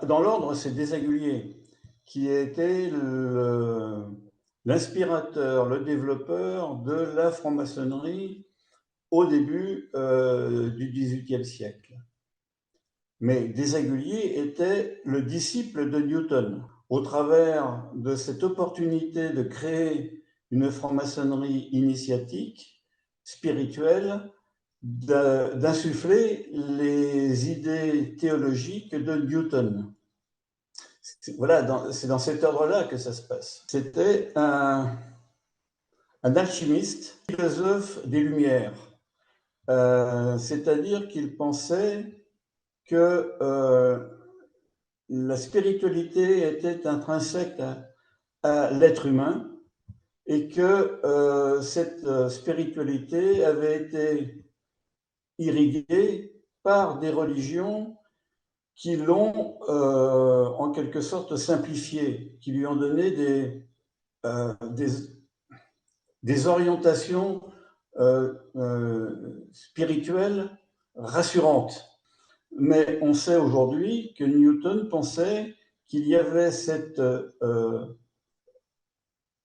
dans l'ordre, c'est Desaguliers, qui a été l'inspirateur, le développeur de la franc-maçonnerie au début du XVIIIe siècle. Mais Desaguliers était le disciple de Newton. Au travers de cette opportunité de créer une franc-maçonnerie initiatique, spirituelle, d'insuffler les idées théologiques de Newton. Voilà, c'est dans cet ordre-là que ça se passe. C'était un alchimiste, philosophe des Lumières. C'est-à-dire qu'il pensait que la spiritualité était intrinsèque à l'être humain et que cette spiritualité avait été irriguée par des religions qui l'ont en quelque sorte simplifié, qui lui ont donné des orientations spirituelles rassurantes. Mais on sait aujourd'hui que Newton pensait qu'il y avait cette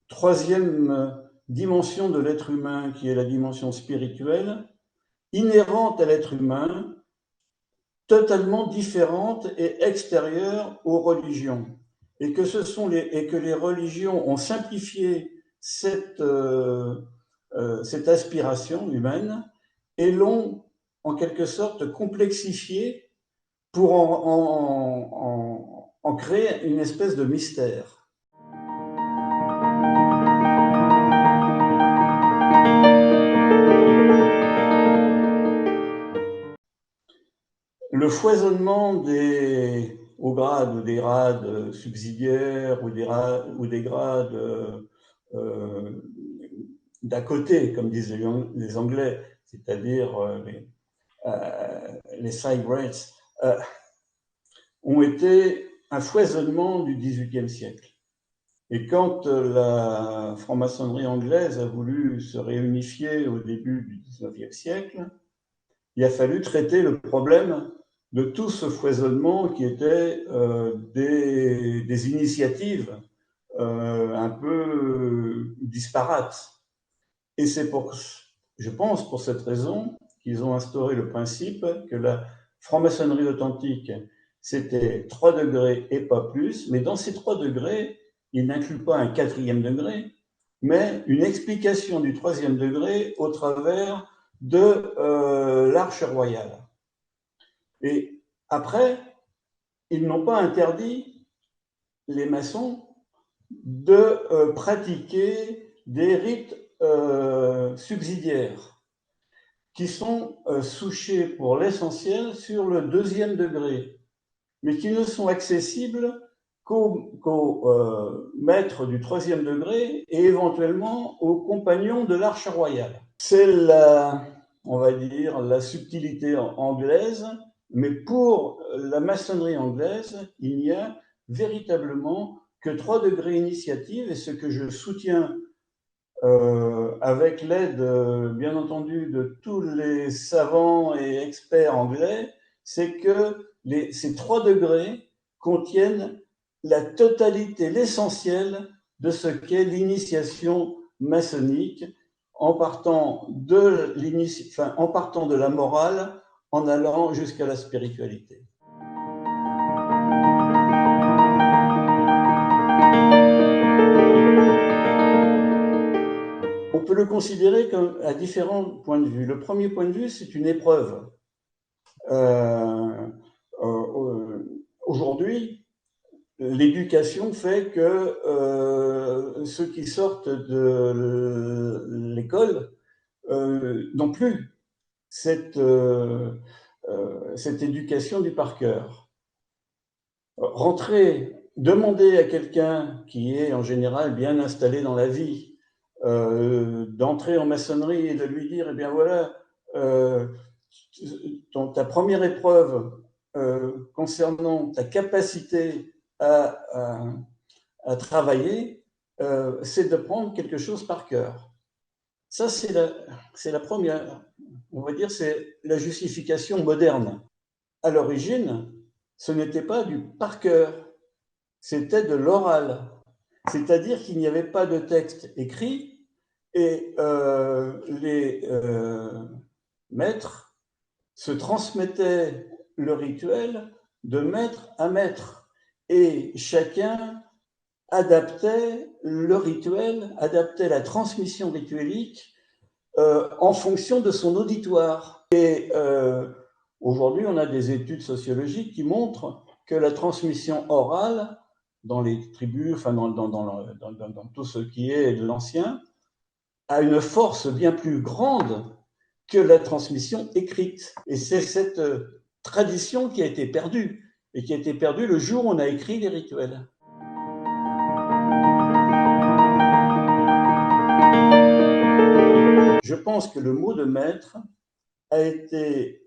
troisième dimension de l'être humain, qui est la dimension spirituelle, inhérente à l'être humain, totalement différente et extérieure aux religions. Et que les religions ont simplifié cette aspiration humaine et l'ont en quelque sorte complexifiée pour en créer une espèce de mystère. Le foisonnement des hauts grades ou des grades subsidiaires ou des grades d'à côté, comme disent les Anglais, c'est-à-dire les side grades, ont été un foisonnement du XVIIIe siècle. Et quand la franc-maçonnerie anglaise a voulu se réunifier au début du XIXe siècle, il a fallu traiter le problème de tout ce foisonnement qui était des initiatives un peu disparates. Et c'est je pense, pour cette raison qu'ils ont instauré le principe que la franc-maçonnerie authentique, c'était 3 degrés et pas plus, mais dans ces 3 degrés, il n'inclut pas un 4e degré, mais une explication du 3e degré au travers de l'arche royale. Et après, ils n'ont pas interdit, les maçons, de pratiquer des rites subsidiaires qui sont souchés pour l'essentiel sur le 2e degré, mais qui ne sont accessibles qu'aux maîtres du 3e degré et éventuellement aux compagnons de l'arche royale. C'est on va dire, la subtilité anglaise, mais pour la maçonnerie anglaise, il n'y a véritablement que 3 degrés initiative, et ce que je soutiens avec l'aide, bien entendu, de tous les savants et experts anglais, c'est que ces 3 degrés contiennent la totalité, l'essentiel de ce qu'est l'initiation maçonnique, en partant de la morale, en allant jusqu'à la spiritualité. On peut le considérer à différents points de vue. Le premier point de vue, c'est une épreuve. Aujourd'hui, l'éducation fait que ceux qui sortent de l'école n'ont plus cette éducation du par cœur. Demander à quelqu'un qui est en général bien installé dans la vie, d'entrer en maçonnerie et de lui dire, eh bien voilà, ta première épreuve concernant ta capacité à travailler, c'est de prendre quelque chose par cœur. Ça, c'est la première, on va dire, c'est la justification moderne. À l'origine, ce n'était pas du par cœur, c'était de l'oral. C'est-à-dire qu'il n'y avait pas de texte écrit et les maîtres se transmettaient le rituel de maître à maître. Et chacun adaptait le rituel, adaptait la transmission rituelique en fonction de son auditoire. Et aujourd'hui, on a des études sociologiques qui montrent que la transmission orale dans les tribus, enfin dans tout ce qui est de l'ancien, a une force bien plus grande que la transmission écrite. Et c'est cette tradition qui a été perdue, et qui a été perdue le jour où on a écrit les rituels. Je pense que le mot de maître a été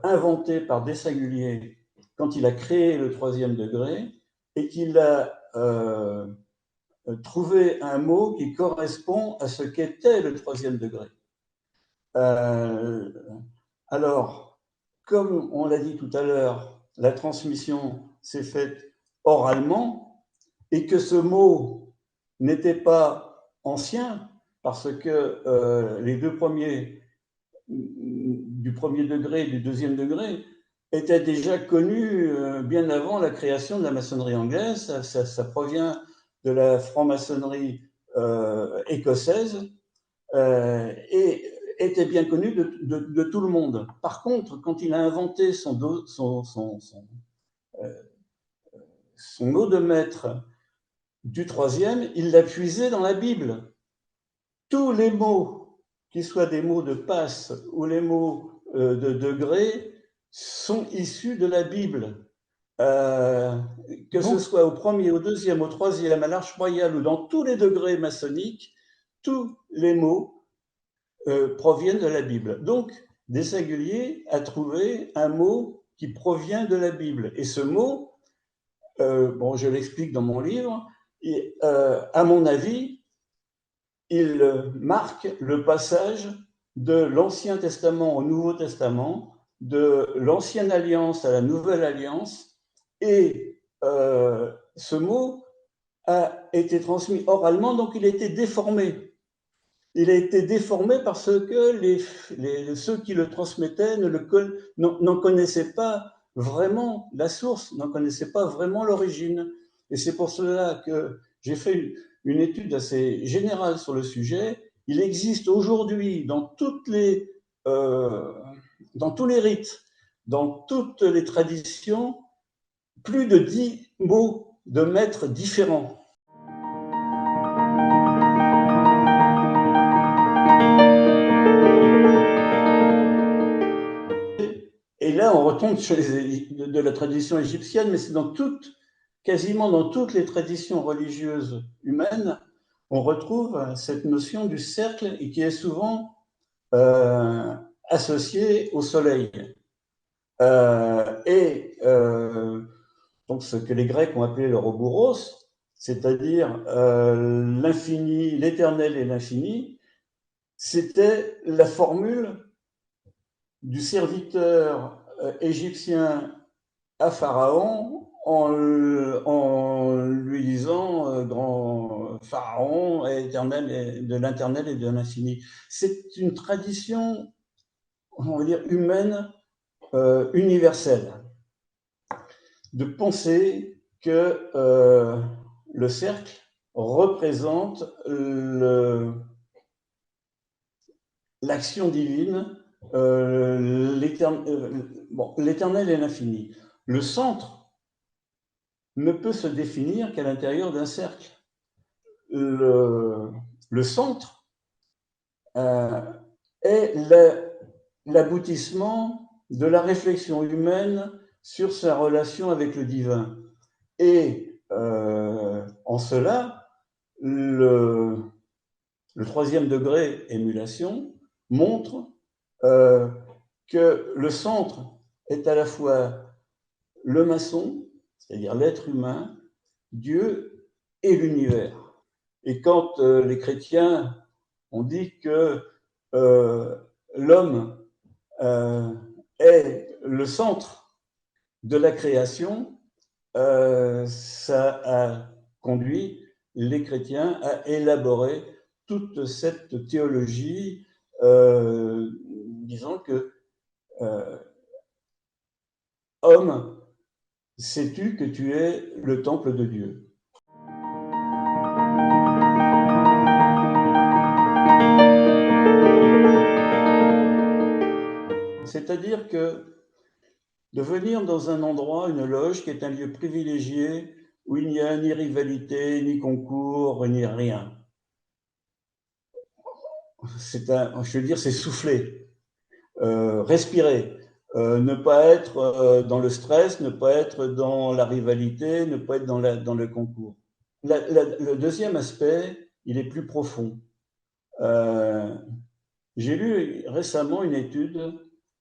inventé par Desaguliers quand il a créé le 3e degré et qu'il a trouvé un mot qui correspond à ce qu'était le 3e degré. Alors, comme on l'a dit tout à l'heure, la transmission s'est faite oralement et que ce mot n'était pas ancien parce que les deux premiers du 1er degré et du 2e degré étaient déjà connus bien avant la création de la maçonnerie anglaise. Ça provient de la franc-maçonnerie écossaise et était bien connu de tout le monde. Par contre, quand il a inventé son mot de maître du 3e, il l'a puisé dans la Bible. Tous les mots, qu'ils soient des mots de passe ou les mots de degré, sont issus de la Bible. Que ce soit au 1er, au 2e, au 3e, à l'Arche royale ou dans tous les degrés maçonniques, tous les mots proviennent de la Bible. Donc, Desaguliers a trouvé un mot qui provient de la Bible. Et ce mot, bon, je l'explique dans mon livre, et, à mon avis, il marque le passage de l'Ancien Testament au Nouveau Testament, de l'Ancienne Alliance à la Nouvelle Alliance, et ce mot a été transmis oralement, donc il a été déformé. Il a été déformé parce que ceux qui le transmettaient n'en connaissaient pas vraiment la source, n'en connaissaient pas vraiment l'origine. Et c'est pour cela que j'ai fait une étude assez générale sur le sujet. Il existe aujourd'hui dans tous les rites, dans toutes les traditions, plus de 10 mots de maîtres différents. Et là, on retombe de la tradition égyptienne, mais c'est quasiment dans toutes les traditions religieuses humaines, on retrouve cette notion du cercle et qui est souvent associée au soleil. Donc ce que les Grecs ont appelé le Ouroboros, c'est-à-dire l'infini, l'éternel et l'infini, c'était la formule du serviteur égyptien à Pharaon en lui disant grand Pharaon éternel, de l'éternel et de l'infini. C'est une tradition, on va dire, humaine universelle, de penser que le cercle représente l'action divine, l'éternel et l'infini. Le centre ne peut se définir qu'à l'intérieur d'un cercle. Le centre est l'aboutissement de la réflexion humaine sur sa relation avec le divin. Et en cela, le 3e degré émulation montre que le centre est à la fois le maçon, c'est-à-dire l'être humain, Dieu et l'univers. Et quand les chrétiens ont dit que l'homme est le centre de la création, ça a conduit les chrétiens à élaborer toute cette théologie, disant que homme, sais-tu que tu es le temple de Dieu? C'est-à-dire que de venir dans un endroit, une loge, qui est un lieu privilégié, où il n'y a ni rivalité, ni concours, ni rien. Je veux dire, c'est souffler, respirer, ne pas être dans le stress, ne pas être dans la rivalité, ne pas être dans le concours. Le deuxième aspect, il est plus profond. J'ai lu récemment une étude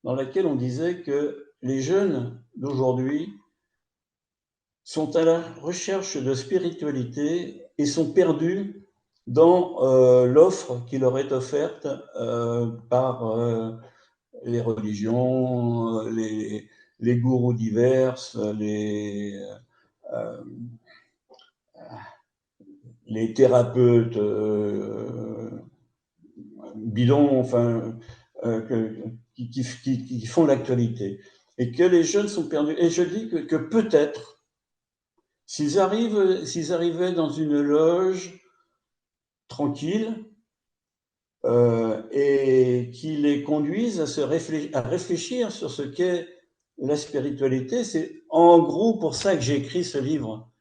dans laquelle on disait que les jeunes d'aujourd'hui sont à la recherche de spiritualité et sont perdus dans l'offre qui leur est offerte par les religions, les gourous divers, euh, les thérapeutes bidons, enfin, qui font l'actualité. Et que les jeunes sont perdus. Et je dis que peut-être, s'ils arrivaient dans une loge tranquille, et qui les conduisent à réfléchir sur ce qu'est la spiritualité. C'est en gros pour ça que j'ai écrit ce livre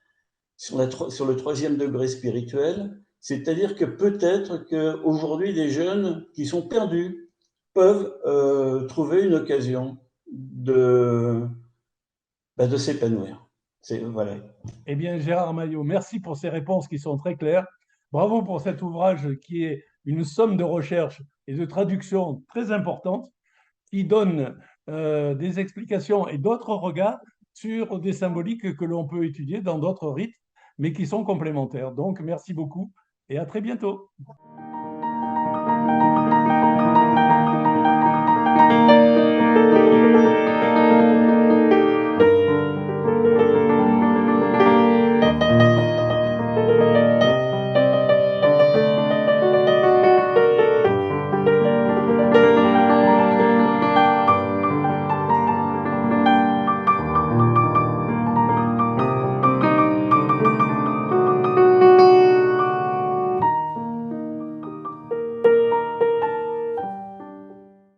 sur le troisième degré spirituel. C'est-à-dire que peut-être qu'aujourd'hui, des jeunes qui sont perdus peuvent trouver une occasion de s'épanouir. Voilà. Eh bien, Gérard Maillot, merci pour ces réponses qui sont très claires. Bravo pour cet ouvrage qui est une somme de recherche et de traduction très importante, qui donne des explications et d'autres regards sur des symboliques que l'on peut étudier dans d'autres rites, mais qui sont complémentaires. Donc, merci beaucoup et à très bientôt.